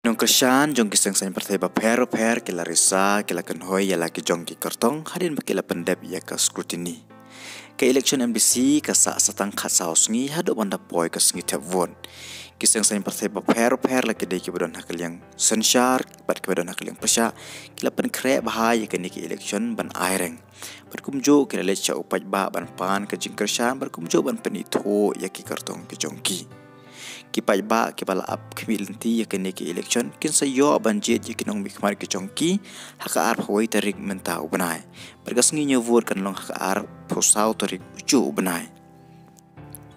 Nung kersan jong kisang sain partai per kila risa kila kenhoi ya lagi jong ki kartong hadin bakila pendep ya ka scrutiny. Ke election MBC ka sa satang khat saus ngi hado banda boy ka sngi tavon. Kisang sain partai per lagi dei ki bodon hakal yang sensyar bat ki bodon hakal yang pasha kila pen kre bahaya ka ni ki election ban aireng. Berkumjo kila lecha upaj ba ban pan ka jing kersan berkumjo ban penito ya ki kartong ki jongki. Kipai ba kipala ap kemilenti ya kene ki election kin sa yo banjit ya kinong mikmar ki chongki haka ar hoi tarik mentau benai bergas ngi vote kan long haka ar posau tarik ucu benai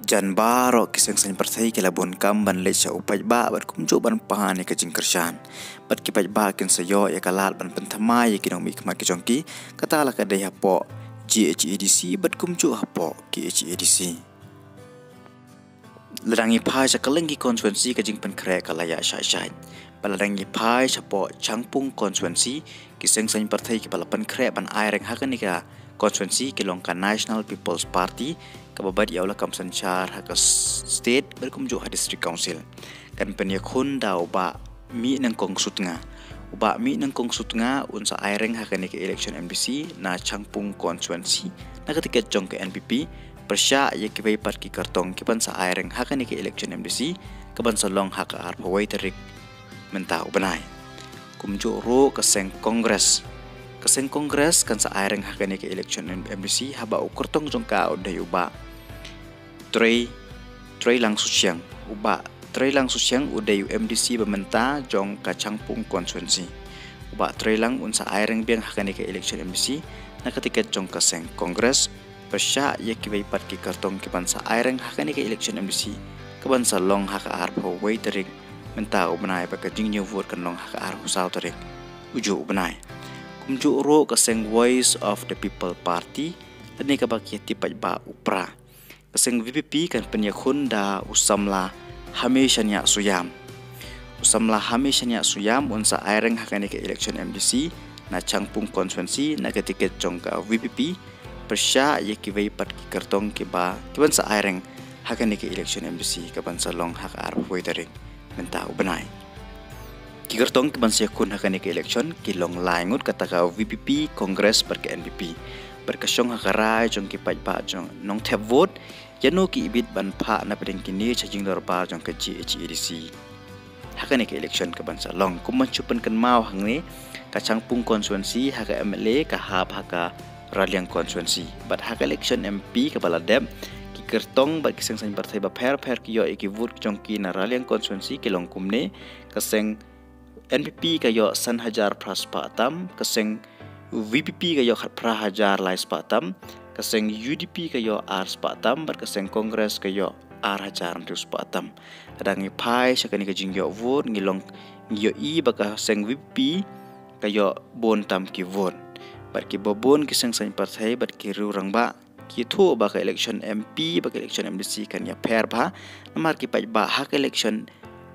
jan baro kiseng san partai kila bon kam ban lecha upai ba bar kumjo ban pan ka jing kersan bat kipai ba kin sa yo ya kalal ban pentamai ya kinong mikmar ki chongki katala ka dei hapo GHEDC bat kumjo hapo GHEDC Ladangi pai sakalengi konstituensi kajing penkre kalaya syai-syai. Paladangi pai sapo Changpung konstituensi kiseng sain partai ki palapan kre ban aireng hakan nika konstituensi kilongka National People's Party kababad yaula kam sanchar haka state berkumju ha district council. Kan penyakun da uba mi nang kong sutnga. Uba mi nang kong sutnga unsa aireng hakan nika election MBC na Changpung konstituensi na ketika jong ke NPP Persya ya kibai part ki kartong kipan sa aireng haka ni ki election MDC kaban sa long haka arpawai terik mentau benai. Kumjo ro kaseng kongres kan sa aireng haka ni ki election MDC haba u kartong jong ka uday uba. Trey lang susyang uba Trey lang susyang uday MDC bementa jong ka Changpung konstituensi. Uba Trey lang unsa aireng biang haka ni ki election MDC na ketika jong kaseng kongres Persya ya kibai part ki kartong kiban sa aireng haka ni ka election MDC kaban sa long haka arpo way tarik mentau benai baka jing new vote kan long haka arpo sao tarik uju benai kumju ro kaseng Voice of the People Party tani ka baki tipai ba upra kaseng VPP kan penyakun da usamla hameshanya suyam unsa aireng haka ni ka election MDC na Changpung konstituensi na ketiket jong ka VPP Persya ya kibai part ki kartong kiban sa aireng haka ni ki election MDC kaban sa long haka arpoi tarik mentau benai ki kartong kiban sa kun haka ni ki election ki long laingut kataka VPP Kongres per ke NPP berkasyong haka rai jong ki pa jong nong tap vote yanu ki ibit ban pa na pedeng kini chajing dorbar jong ke GHEDC haka ni ki election kaban sa long kumanchupan kan mau hangne ka Changpung konstituensi haka MLA ka hab haka Raliang konstituensi bat hak election MP kepala dep ki kertong bat kiseng sain partai ba per ki yo iki vote jongki na Raliang konstituensi kilong kumne kaseng NPP kayo san hajar pras patam kaseng VPP kayo pra hajar lais patam kaseng UDP kayo ars patam bat kaseng kongres kayo ar hajar terus patam adangi pai sakani ka jingyo vote ngilong ngyo i baka seng VPP kayo bon tam ki vote bat ki bobon kisang sain partai bat ki rurang ba ki thu ba ka election MP ba ka election MDC kan ya per ba namar ki pa ba hak election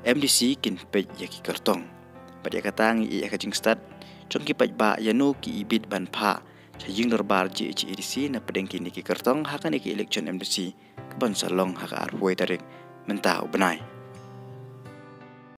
MDC kin pe ya ki kartong bat ya katang i ya ka jing start chong ki pa ba ya no ki ibit ban pha chajing dorbar GHEDC na pedeng ki ni ki kartong hak ni ki election MDC kaban salong hak arpoi tarik mentau benai